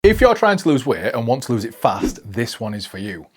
If you're trying to lose weight and want to lose it fast, this one is for you.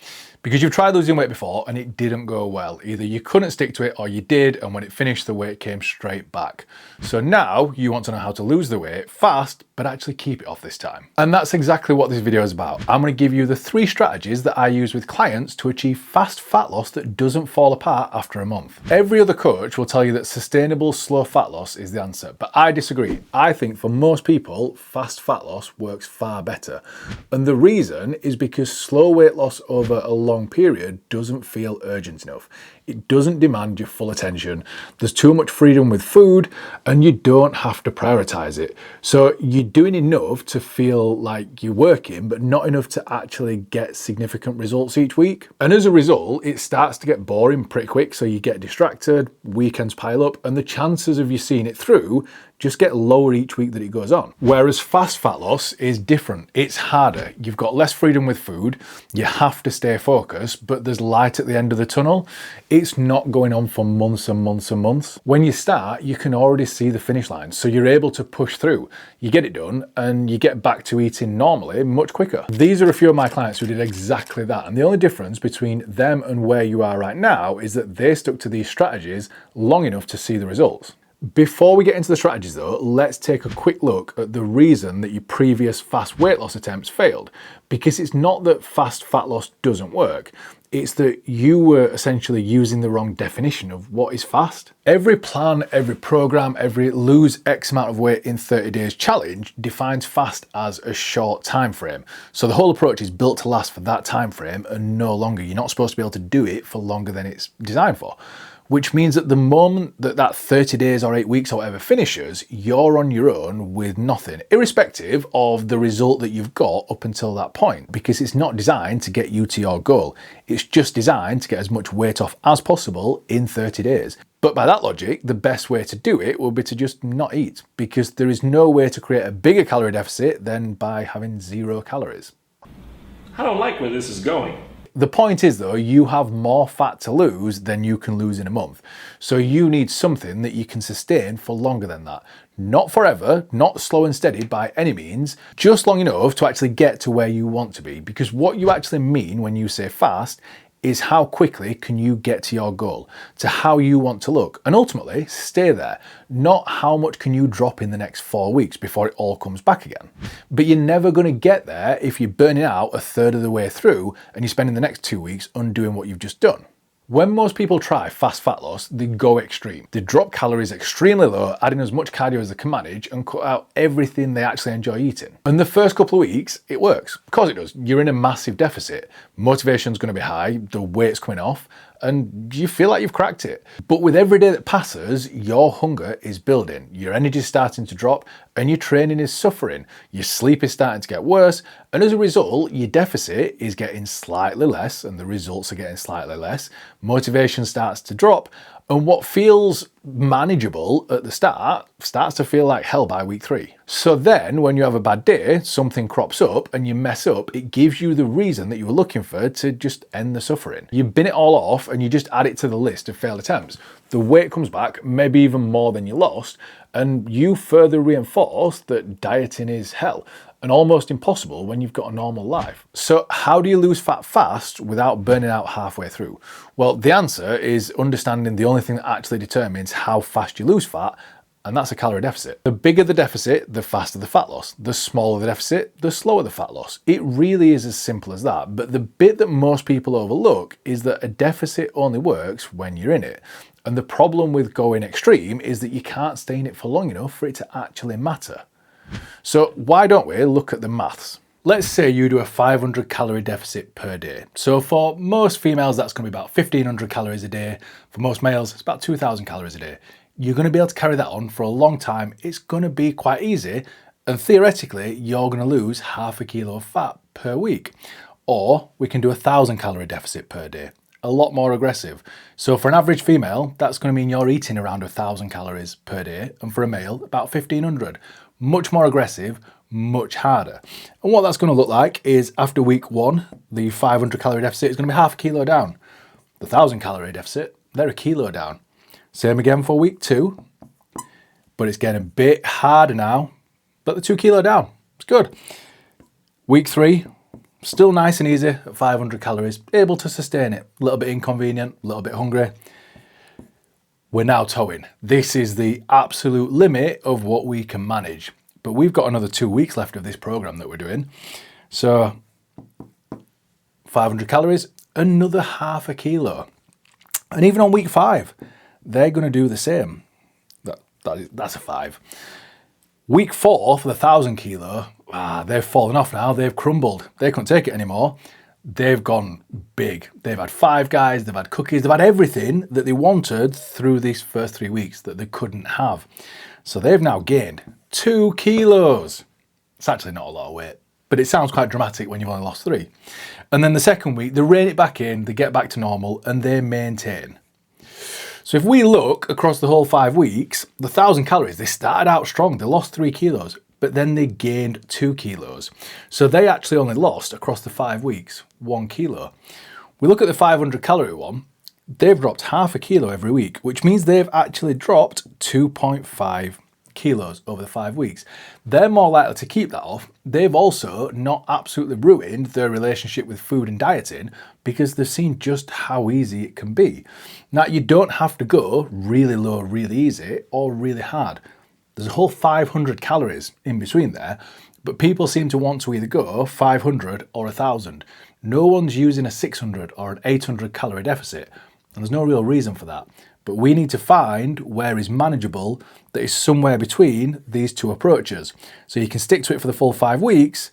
Because you've tried losing weight before and it didn't go well. Either you couldn't stick to it or you did, and when it finished, the weight came straight back. So now you want to know how to lose the weight fast, but actually keep it off this time. And that's exactly what this video is about. I'm going to give you the 3 strategies that I use with clients to achieve fast fat loss that doesn't fall apart after a month. Every other coach will tell you that sustainable, slow fat loss is the answer, but I disagree. I think for most people, fast fat loss works far better. And the reason is because slow weight loss over a long period doesn't feel urgent enough. It doesn't demand your full attention. There's too much freedom with food and you don't have to prioritize it. So you're doing enough to feel like you're working, but not enough to actually get significant results each week. And as a result, it starts to get boring pretty quick. So you get distracted, weekends pile up, and the chances of you seeing it through just get lower each week that it goes on. Whereas fast fat loss is different. It's harder. You've got less freedom with food. You have to stay focused, but there's light at the end of the tunnel. It's not going on for months and months and months. When you start, you can already see the finish line. So you're able to push through. You get it done and you get back to eating normally much quicker. These are a few of my clients who did exactly that. And the only difference between them and where you are right now is that they stuck to these strategies long enough to see the results. Before we get into the strategies though, let's take a quick look at the reason that your previous fast weight loss attempts failed. Because it's not that fast fat loss doesn't work, it's that you were essentially using the wrong definition of what is fast. Every plan, every program, every lose X amount of weight in 30 days challenge defines fast as a short time frame. So the whole approach is built to last for that time frame and no longer. You're not supposed to be able to do it for longer than it's designed for. Which means at the moment that 30 days or 8 weeks or whatever finishes, you're on your own with nothing, irrespective of the result that you've got up until that point, because it's not designed to get you to your goal. It's just designed to get as much weight off as possible in 30 days. But by that logic, the best way to do it will be to just not eat, because there is no way to create a bigger calorie deficit than by having 0 calories. I don't like where this is going. The point is though, you have more fat to lose than you can lose in a month. So you need something that you can sustain for longer than that. Not forever, not slow and steady by any means, just long enough to actually get to where you want to be. Because what you actually mean when you say fast is how quickly can you get to your goal, to how you want to look, and ultimately stay there, not how much can you drop in the next 4 weeks before it all comes back again. But you're never going to get there if you're burning out a third of the way through and you're spending the next 2 weeks undoing what you've just done. When most people try fast fat loss, they go extreme. They drop calories extremely low, adding as much cardio as they can manage and cut out everything they actually enjoy eating. And the first couple of weeks, it works. Of course it does. You're in a massive deficit. Motivation's going to be high, the weight's coming off, and you feel like you've cracked it. But with every day that passes, your hunger is building, your energy is starting to drop, and your training is suffering. Your sleep is starting to get worse, and as a result, your deficit is getting slightly less, and the results are getting slightly less. Motivation starts to drop, and what feels manageable at the start starts to feel like hell by week 3. So then when you have a bad day, something crops up and you mess up, it gives you the reason that you were looking for to just end the suffering. You bin it all off and you just add it to the list of failed attempts. The weight comes back, maybe even more than you lost, and you further reinforce that dieting is hell and almost impossible when you've got a normal life. So how do you lose fat fast without burning out halfway through? Well, the answer is understanding the only thing that actually determines how fast you lose fat, and that's a calorie deficit. The bigger the deficit, the faster the fat loss. The smaller the deficit, the slower the fat loss. It really is as simple as that. But the bit that most people overlook is that a deficit only works when you're in it. And the problem with going extreme is that you can't stay in it for long enough for it to actually matter. So why don't we look at the maths? Let's say you do a 500 calorie deficit per day. So for most females, that's going to be about 1,500 calories a day. For most males, it's about 2,000 calories a day. You're going to be able to carry that on for a long time. It's going to be quite easy. And theoretically, you're going to lose half a kilo of fat per week. Or we can do a 1,000 calorie deficit per day. A lot more aggressive. So for an average female, that's going to mean you're eating around 1,000 calories per day. And for a male, about 1,500. Much more aggressive, much harder. And what that's going to look like is after week 1, the 500 calorie deficit is going to be half a kilo down. The 1,000 calorie deficit, they're a kilo down. Same again for week 2, but it's getting a bit harder now, but the 2 kilo down, it's good. Week 3, still nice and easy at 500 calories, able to sustain it. A little bit inconvenient, a little bit hungry. We're now towing. This is the absolute limit of what we can manage. But we've got another 2 weeks left of this program that we're doing. So 500 calories, another half a kilo. And even on week 5, they're going to do the same. That's a 5. Week 4 for the 1,000 kilo, they've fallen off now. They've crumbled. They couldn't take it anymore. They've gone big. They've had Five Guys, they've had cookies, they've had everything that they wanted through these first 3 weeks that they couldn't have. So they've now gained 2 kilos. It's actually not a lot of weight, but it sounds quite dramatic when you've only lost 3. And then the second week, they rein it back in, they get back to normal, and they maintain. So if we look across the whole 5 weeks, the 1,000 calories, they started out strong. They lost 3 kilos, but then they gained 2 kilos. So they actually only lost across the 5 weeks 1 kilo. We look at the 500 calorie one, they've dropped half a kilo every week, which means they've actually dropped 2.5 kilos over the 5 weeks. They're more likely to keep that off. They've also not absolutely ruined their relationship with food and dieting because they've seen just how easy it can be. Now, you don't have to go really low, really easy, or really hard. There's a whole 500 calories in between there, but people seem to want to either go 500 or 1,000. No one's using a 600 or an 800 calorie deficit, and there's no real reason for that. But we need to find where is manageable that is somewhere between these two approaches. So you can stick to it for the full 5 weeks,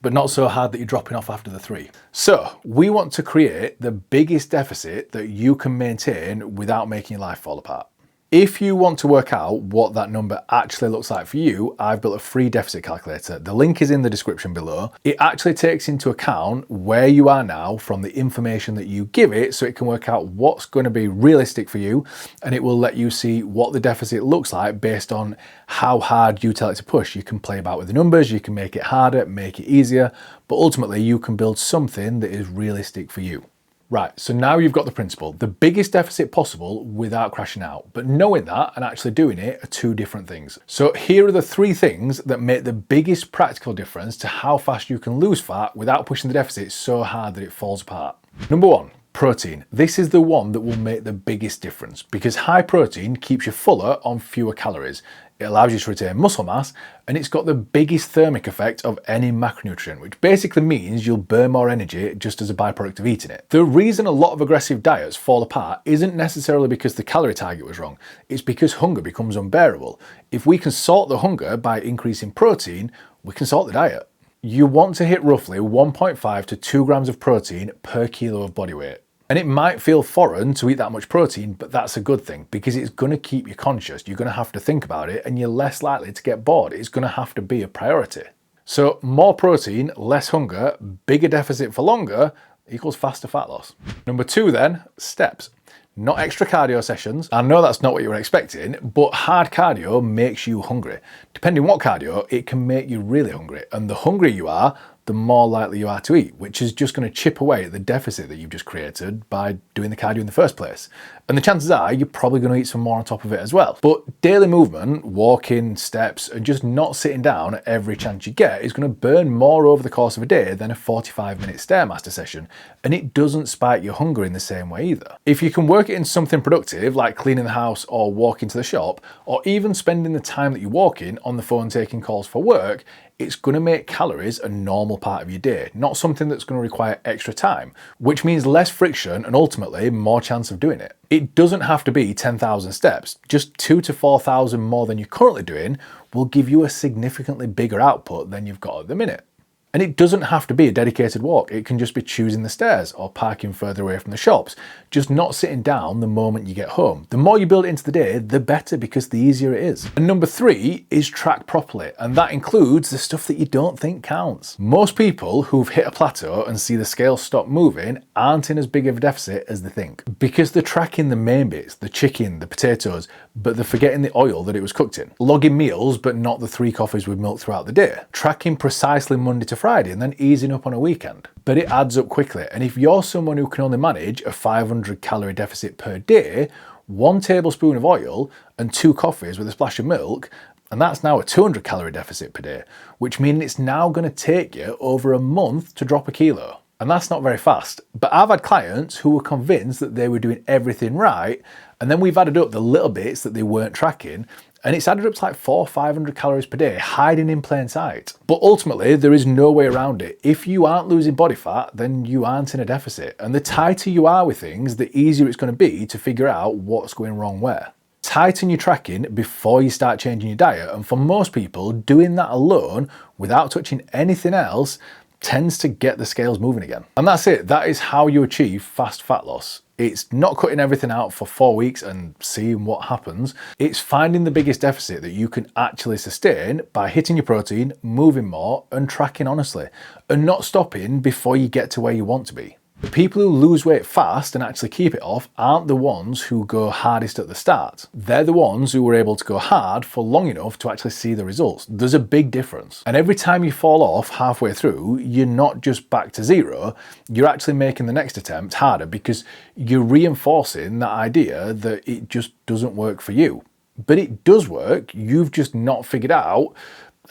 but not so hard that you're dropping off after the 3. So we want to create the biggest deficit that you can maintain without making your life fall apart. If you want to work out what that number actually looks like for you, I've built a free deficit calculator. The link is in the description below. It actually takes into account where you are now from the information that you give it, so it can work out what's going to be realistic for you, and it will let you see what the deficit looks like based on how hard you tell it to push. You can play about with the numbers, you can make it harder, make it easier, but ultimately you can build something that is realistic for you. Right, so now you've got the principle, the biggest deficit possible without crashing out. But knowing that and actually doing it are 2 different things. So here are the 3 things that make the biggest practical difference to how fast you can lose fat without pushing the deficit so hard that it falls apart. Number 1, protein. This is the one that will make the biggest difference because high protein keeps you fuller on fewer calories. It allows you to retain muscle mass, and it's got the biggest thermic effect of any macronutrient, which basically means you'll burn more energy just as a byproduct of eating it. The reason a lot of aggressive diets fall apart isn't necessarily because the calorie target was wrong, it's because hunger becomes unbearable. If we can sort the hunger by increasing protein, we can sort the diet. You want to hit roughly 1.5 to 2 grams of protein per kilo of body weight. And it might feel foreign to eat that much protein, but that's a good thing because it's going to keep you conscious. You're going to have to think about it and you're less likely to get bored. It's going to have to be a priority. So more protein, less hunger, bigger deficit for longer equals faster fat loss. Number 2 then, steps. Not extra cardio sessions. I know that's not what you were expecting, but hard cardio makes you hungry. Depending on what cardio, it can make you really hungry. And the hungrier you are, the more likely you are to eat, which is just going to chip away at the deficit that you've just created by doing the cardio in the first place. And the chances are you're probably going to eat some more on top of it as well. But daily movement, walking, steps, and just not sitting down at every chance you get is going to burn more over the course of a day than a 45-minute Stairmaster session. And it doesn't spike your hunger in the same way either. If you can work it in something productive, like cleaning the house or walking to the shop, or even spending the time that you're walking on the phone taking calls for work, it's going to make calories a normal part of your day, not something that's going to require extra time, which means less friction and ultimately more chance of doing it. It doesn't have to be 10,000 steps, just 2,000 to 4,000 more than you're currently doing will give you a significantly bigger output than you've got at the minute. And it doesn't have to be a dedicated walk. It can just be choosing the stairs or parking further away from the shops, just not sitting down the moment you get home. The more you build it into the day, the better, because the easier it is. And number 3 is track properly. And that includes the stuff that you don't think counts. Most people who've hit a plateau and see the scale stop moving aren't in as big of a deficit as they think, because they're tracking the main bits, the chicken, the potatoes, but they're forgetting the oil that it was cooked in. Logging meals, but not the 3 coffees with milk throughout the day. Tracking precisely Monday to Friday and then easing up on a weekend. But it adds up quickly, and if you're someone who can only manage a 500 calorie deficit per day, 1 tablespoon of oil and 2 coffees with a splash of milk And that's now a 200 calorie deficit per day, which means it's now going to take you over a month to drop a kilo. And that's not very fast. But I've had clients who were convinced that they were doing everything right, and then we've added up the little bits that they weren't tracking, and it's added up to like 400 or 500 calories per day, hiding in plain sight. But ultimately, there is no way around it. If you aren't losing body fat, then you aren't in a deficit. And the tighter you are with things, the easier it's going to be to figure out what's going wrong where. Tighten your tracking before you start changing your diet, and for most people, doing that alone without touching anything else tends to get the scales moving again. And that's it. That is how you achieve fast fat loss. It's not cutting everything out for 4 weeks and seeing what happens. It's finding the biggest deficit that you can actually sustain by hitting your protein, moving more, and tracking honestly, and not stopping before you get to where you want to be. The people who lose weight fast and actually keep it off aren't the ones who go hardest at the start. They're the ones who were able to go hard for long enough to actually see the results. There's a big difference. And every time you fall off halfway through, you're not just back to zero, you're actually making the next attempt harder because you're reinforcing that idea that it just doesn't work for you. But it does work, you've just not figured out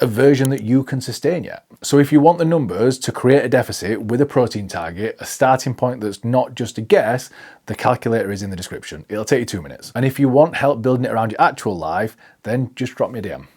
a version that you can sustain yet. So if you want the numbers to create a deficit with a protein target, a starting point that's not just a guess, the calculator is in the description. It'll take you 2 minutes. And if you want help building it around your actual life, then just drop me a DM.